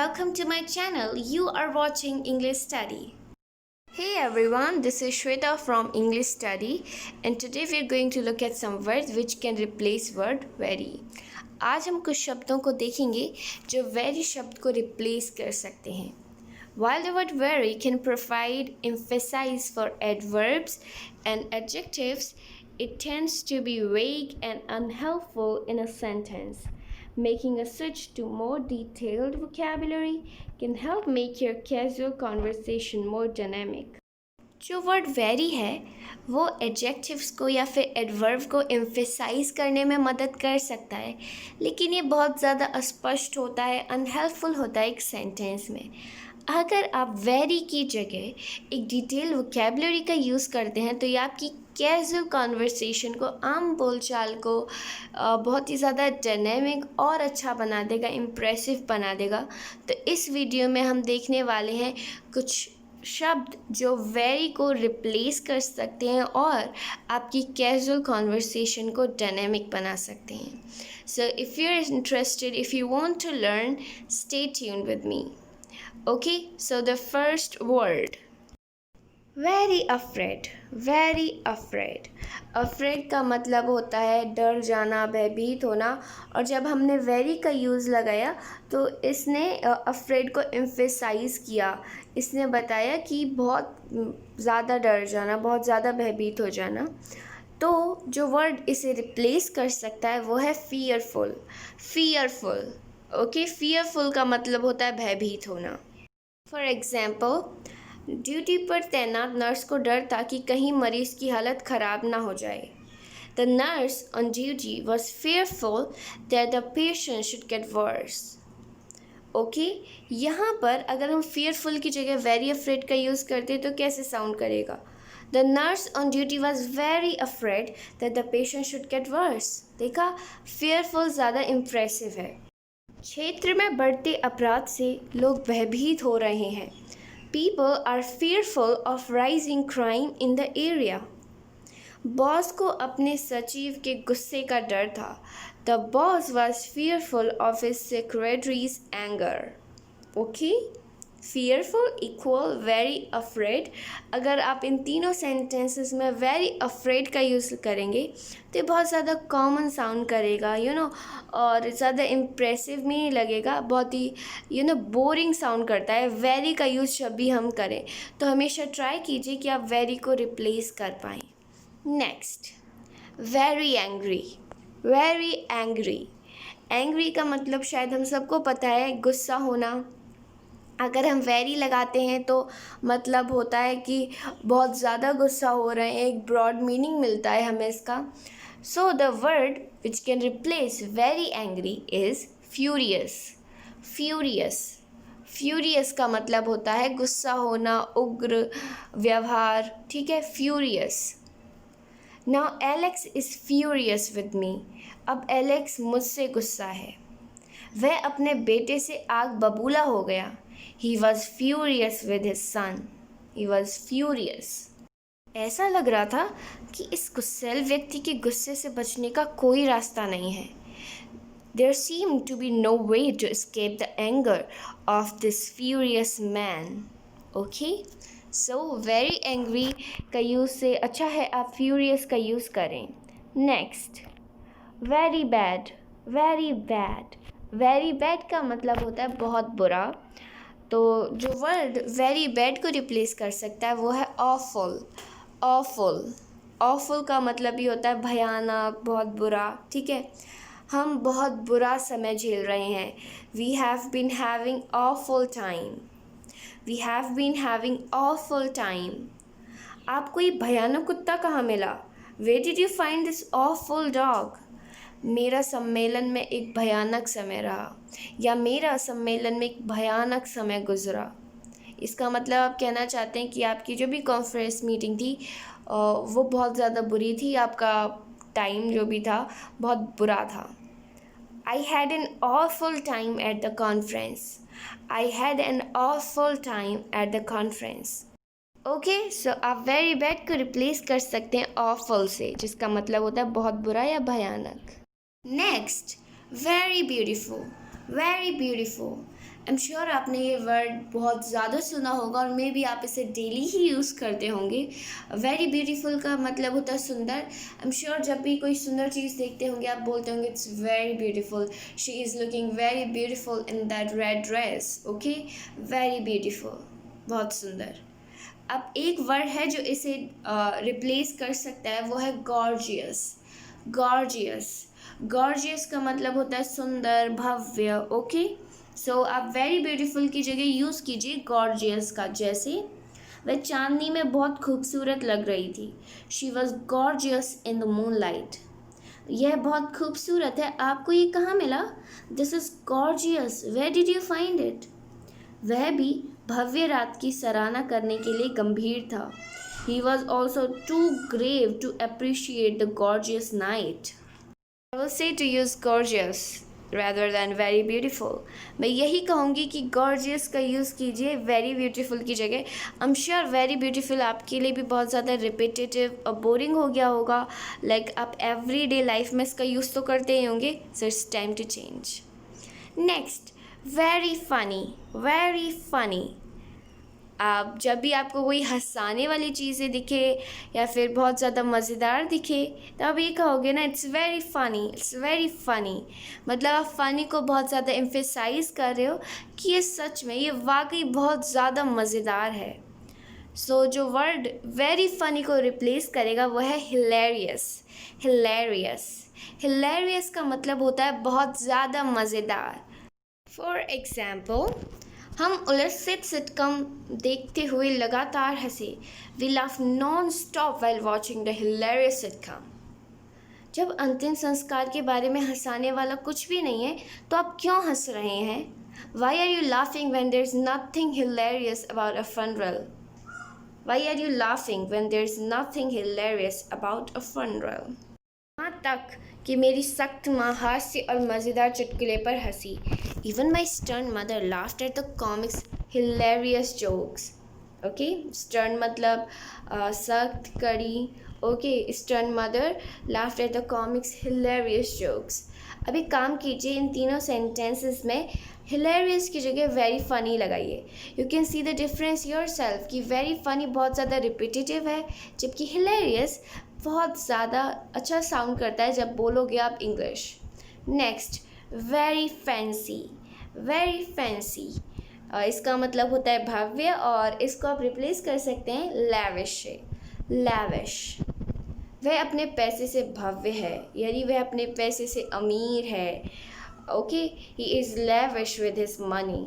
welcome to my channel. You are watching English Study. Hey everyone, this is Shweta from English Study and today we are going to look at some words which can replace word very. आज हम कुछ शब्दों को देखेंगे जो very शब्द को replace कर सकते हैं. While the word very can provide emphasis for adverbs and adjectives, it tends to be vague and unhelpful in a sentence. Making a switch to more detailed vocabulary can help make your casual conversation more dynamic. जो word very है वो adjectives को या फिर adverb को emphasise करने में मदद कर सकता है, लेकिन ये बहुत ज़्यादा अस्पष्ट होता है, अनहेल्पफुल होता है एक सेंटेंस में. अगर आप वेरी की जगह एक डिटेल वोकेबलरी का यूज़ करते हैं तो ये आपकी कैजुअल कॉन्वर्सेशन को, आम बोलचाल को बहुत ही ज़्यादा डायनेमिक और अच्छा बना देगा, इम्प्रेसिव बना देगा. तो इस वीडियो में हम देखने वाले हैं कुछ शब्द जो वेरी को रिप्लेस कर सकते हैं और आपकी कैजुअल कॉन्वर्सेशन को डायनेमिक बना सकते हैं. So if you are interested, if you want to learn, stay tuned with me. Okay, so the first word, very afraid. Very afraid. Afraid का मतलब होता है डर जाना, भयभीत होना. और जब हमने very का यूज़ लगाया तो इसने afraid को emphasize किया. इसने बताया कि बहुत ज़्यादा डर जाना, बहुत ज़्यादा भयभीत हो जाना. तो जो वर्ड इसे रिप्लेस कर सकता है वो है fearful. Fearful. ओके, fearful का मतलब होता है भयभीत होना. फॉर एग्ज़ाम्पल, ड्यूटी पर तैनात नर्स को डर था कि कहीं मरीज़ की हालत ख़राब ना हो जाए. The nurse on duty was fearful that the patient should get worse. Okay, यहाँ पर अगर हम फेयरफुल की जगह वेरी अफ्रेड का यूज़ करते तो कैसे साउंड करेगा? The nurse on duty was very afraid that the patient should get worse. देखा, फेयरफुल ज़्यादा इम्प्रेसिव है. क्षेत्र में बढ़ते अपराध से लोग भयभीत हो रहे हैं. People are fearful of rising crime in the area. Boss को अपने सचिव के गुस्से का डर था. The boss was fearful of his secretary's anger. Okay, fearful equal very afraid. अगर आप इन तीनों सेंटेंसेस में very afraid का यूज़ करेंगे तो ये बहुत ज़्यादा कॉमन साउंड करेगा, और ज़्यादा इम्प्रेसिव नहीं लगेगा, बहुत ही बोरिंग साउंड करता है. very का यूज़ जब भी हम करें तो हमेशा ट्राई कीजिए कि आप very को रिप्लेस कर पाएँ. Next, very angry. very angry. angry का मतलब शायद हम सबको पता है, गुस्सा होना. अगर हम वेरी लगाते हैं तो मतलब होता है कि बहुत ज़्यादा गुस्सा हो रहे हैं, एक ब्रॉड मीनिंग मिलता है हमें इसका. So the word which can replace very angry is furious. Furious. Furious का मतलब होता है गुस्सा होना, उग्र व्यवहार. ठीक है, furious. Now Alex is furious with me. अब एलेक्स मुझसे गुस्सा है. वह अपने बेटे से आग बबूला हो गया. He was furious with his son. He was furious. ऐसा लग रहा था कि इस गुस्सैल व्यक्ति के गुस्से से बचने का कोई रास्ता नहीं है. There seemed to be no way to escape the anger of this furious man. Okay? So very angry का यूज़ से अच्छा है आप furious का यूज़ करें. Next, very bad. Very bad. Very bad का मतलब होता है बहुत बुरा. तो जो वर्ड वेरी बैड को रिप्लेस कर सकता है वो है awful. awful. awful का मतलब ही होता है भयानक, बहुत बुरा. ठीक है, हम बहुत बुरा समय झेल रहे हैं. We have been having awful time. We have been having awful time. आपको ये भयानक कुत्ता कहाँ मिला? Where did you find this awful dog? मेरा सम्मेलन में एक भयानक समय रहा, या मेरा सम्मेलन में एक भयानक समय गुजरा. इसका मतलब आप कहना चाहते हैं कि आपकी जो भी कॉन्फ्रेंस मीटिंग थी वो बहुत ज़्यादा बुरी थी, आपका टाइम जो भी था बहुत बुरा था. I had an awful time at the conference. I had an awful time at the conference. Okay, so आप वेरी बैड को रिप्लेस कर सकते हैं ऑफुल से, जिसका मतलब होता है बहुत बुरा या भयानक. Next, very beautiful. Very beautiful. I am sure आपने ये वर्ड बहुत ज़्यादा सुना होगा और मे बी आप इसे डेली ही यूज़ करते होंगे। वेरी ब्यूटीफुल का मतलब होता है सुंदर। आई एम श्योर जब भी कोई सुंदर चीज़ देखते होंगे आप बोलते होंगे it's very beautiful, she is looking very beautiful in that red dress. Okay, very beautiful, बहुत सुंदर। अब एक वर्ड है जो इसे रिप्लेस कर सकता है, वो है गॉर्जियस। गॉर्जियस, गॉर्जियस का मतलब होता है सुंदर, भव्य। ओके, सो आप वेरी ब्यूटीफुल की जगह यूज़ कीजिए गॉर्जियस का। जैसे वह चांदनी में बहुत खूबसूरत लग रही थी, she was gorgeous in the moonlight. यह बहुत खूबसूरत है, आपको ये कहाँ मिला? This is gorgeous, where did you find it? वह भी भव्य रात की सराहना करने के लिए गंभीर था। He was also too grave to appreciate the gorgeous night. I will say to use gorgeous rather than very beautiful. मैं यही कहूँगी कि gorgeous का यूज़ कीजिए very beautiful की जगह। I'm sure very beautiful आपके लिए भी बहुत ज़्यादा repetitive और boring हो गया होगा। Like आप everyday life में इसका यूज़ तो करते ही होंगे, so it's time to change. Next, very funny, very funny. आप जब भी आपको कोई हंसाने वाली चीज़ें दिखे या फिर बहुत ज़्यादा मज़ेदार दिखे तो आप ये कहोगे ना, it's very funny, it's very funny. मतलब आप फ़नी को बहुत ज़्यादा एम्फेसाइज कर रहे हो कि ये सच में, ये वाकई बहुत ज़्यादा मज़ेदार है। सो जो वर्ड वेरी फ़नी को रिप्लेस करेगा वो है हिलेरियस। हिलेरियस, हिलेरियस का मतलब होता है बहुत ज़्यादा मज़ेदार। फॉर एग्ज़ाम्पल, हम उलसित सिटकम देखते हुए लगातार हंसे। We laugh non stop while watching the hilarious sitcom. जब अंतिम संस्कार के बारे में हंसाने वाला कुछ भी नहीं है तो आप क्यों हंस रहे हैं? Why are you laughing when there is nothing hilarious about a funeral? Why are you laughing when there is nothing hilarious about a funeral? यहाँ तक कि मेरी सख्त माँ हास्य और मज़ेदार चुटकुले पर हंसी। Even my stern mother laughed at the comics hilarious jokes. Okay, stern मतलब सख्त, कड़ी। Okay, stern mother laughed at the comics hilarious jokes. अभी काम कीजिए, इन तीनों सेंटेंसेस में hilarious की जगह very funny लगाइए। You can see the difference yourself कि very funny बहुत ज़्यादा repetitive है, जबकि hilarious बहुत ज़्यादा अच्छा साउंड करता है जब बोलोगे आप English. Next, very fancy. Very fancy इसका मतलब होता है भव्य और इसको आप रिप्लेस कर सकते हैं लैविश से। लैविश, वह अपने पैसे से भव्य है, यानी वह अपने पैसे से अमीर है। Okay, he is lavish with his money.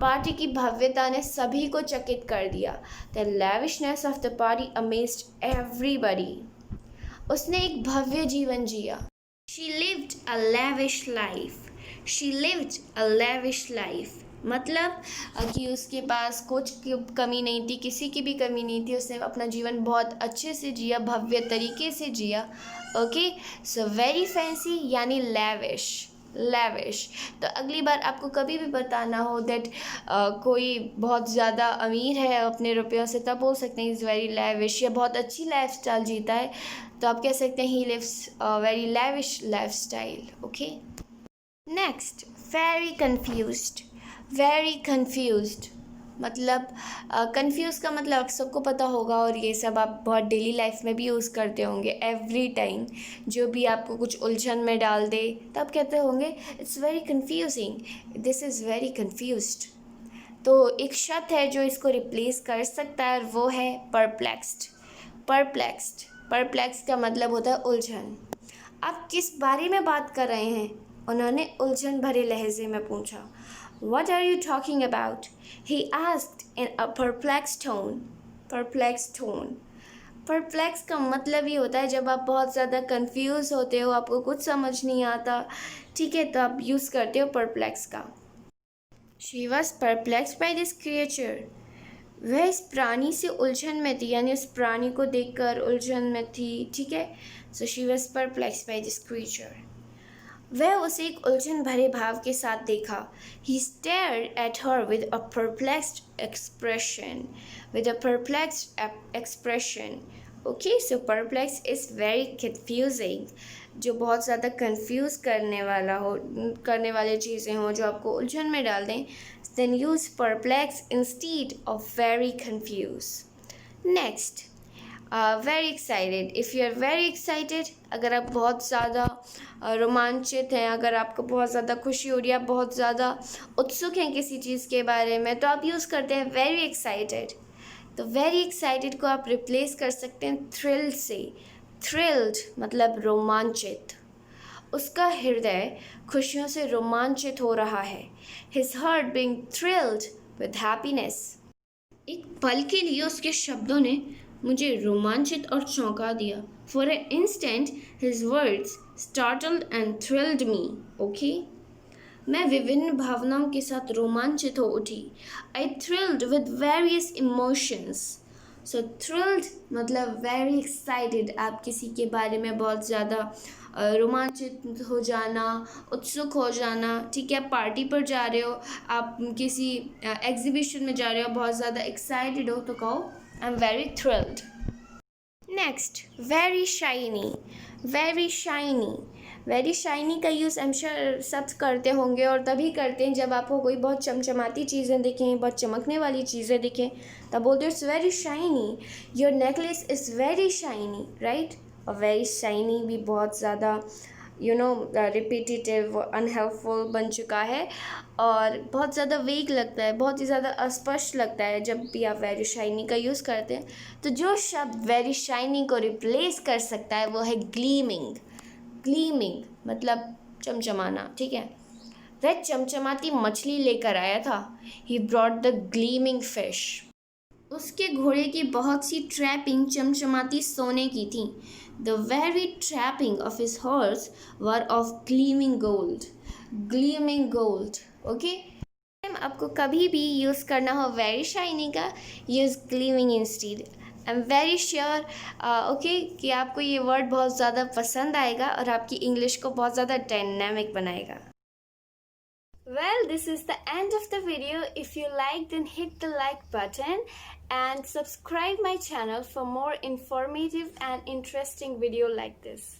Party की भव्यता ने सभी को चकित कर दिया। The lavishness of the party amazed everybody. उसने एक भव्य जीवन जिया। She lived a lavish life. She lived a lavish life. मतलब कि उसके पास कुछ की कमी नहीं थी, किसी की भी कमी नहीं थी। उसने अपना जीवन बहुत अच्छे से जिया, भव्य तरीके से जिया। ओके, सो वेरी फैंसी यानी लैविश। लैविश। तो अगली बार आपको कभी भी बताना हो दैट कोई बहुत ज़्यादा अमीर है अपने रुपयों से, तब बोल सकते हैं इज़ वेरी लैविश, या बहुत अच्छी लाइफ स्टाइल जीता है तो आप कह सकते हैं he lives very lavish lifestyle. Okay, next, very confused. Very confused मतलब कंफ्यूज का मतलब सबको पता होगा और ये सब आप बहुत डेली लाइफ में भी यूज़ करते होंगे। एवरी टाइम जो भी आपको कुछ उलझन में डाल दे तब कहते होंगे it's very confusing, this is very confused. तो एक शब्द है जो इसको रिप्लेस कर सकता है और वो है परप्लेक्स्ड। परप्लेक्स्ड, परप्लेक्स का मतलब होता है उलझन। आप किस बारे में बात कर रहे हैं? उन्होंने उलझन भरे लहजे में पूछा। What are you talking about? He asked in a perplexed tone. Perplexed tone. Perplexed का मतलब ये होता है जब आप बहुत ज़्यादा कंफ्यूज होते हो, आपको कुछ समझ नहीं आता, ठीक है, तो आप यूज़ करते हो perplexed का। She was perplexed by this creature. वह इस प्राणी से उलझन में थी, यानी उस प्राणी को देखकर उलझन में थी, ठीक है। So she was perplexed by this creature. वह उसे एक उलझन भरे भाव के साथ देखा। He stared at her with a perplexed expression. With a perplexed expression. Okay, so perplexed is very confusing. जो बहुत ज़्यादा कंफ्यूज करने वाली चीज़ें हों, जो आपको उलझन में डाल दें, then use perplex instead of very confused. Next, very excited. If you are very excited, अगर आप बहुत ज़्यादा रोमांचित हैं, अगर आपको बहुत ज़्यादा खुशी हो रही है, आप बहुत ज़्यादा उत्सुक हैं किसी चीज़ के बारे में, तो आप यूज़ करते हैं very excited. तो very excited को आप रिप्लेस कर सकते हैं thrilled से. thrilled मतलब रोमांचित. उसका हृदय खुशियों से रोमांचित हो रहा है. His heart being thrilled with happiness. एक पल के लिए उसके शब्दों ने मुझे रोमांचित और चौंका दिया. For an instant, his words startled and thrilled me. Okay? मैं विभिन्न भावनाओं के साथ रोमांचित हो उठी. I thrilled with various emotions. So thrilled मतलब very excited. आप किसी के बारे में बहुत ज़्यादा रोमांचित हो जाना, उत्सुक हो जाना. ठीक है, पार्टी पर जा रहे हो, आप किसी एग्जीबिशन में जा रहे हो, बहुत ज़्यादा एक्साइटेड हो, तो कहो I am very thrilled. Next, very shiny. Very shiny. Very shiny का यूज़ आई एम श्योर सब करते होंगे, और तभी करते हैं जब आपको कोई बहुत चमचमाती चीज़ें दिखें, बहुत चमकने वाली चीज़ें दिखें, तब बोलते हो it's very shiny. Your necklace is very shiny, right. और वेरी शाइनी भी बहुत ज़्यादा रिपीटेटिव, अनहेल्पफुल बन चुका है, और बहुत ज़्यादा वीक लगता है, बहुत ही ज़्यादा अस्पष्ट लगता है जब भी आप वेरी शाइनी का यूज़ करते हैं. तो जो शब्द वेरी शाइनी को रिप्लेस कर सकता है वो है ग्लीमिंग. ग्लीमिंग मतलब चमचमाना. ठीक है, वह चमचमाती मछली लेकर आया था. He brought the gleaming fish. उसके घोड़े की बहुत सी ट्रैपिंग चमचमाती सोने की थी. The very trapping of his horse were of gleaming gold. Gleaming gold. Okay? आपको कभी भी यूज़ करना हो very shiny का, use gleaming instead. I'm very sure कि आपको ये वर्ड बहुत ज़्यादा पसंद आएगा और आपकी इंग्लिश को बहुत ज़्यादा डायनामिक बनाएगा. Well, this is the end of the video. If you liked, then hit the like button and subscribe my channel for more informative and interesting video like this.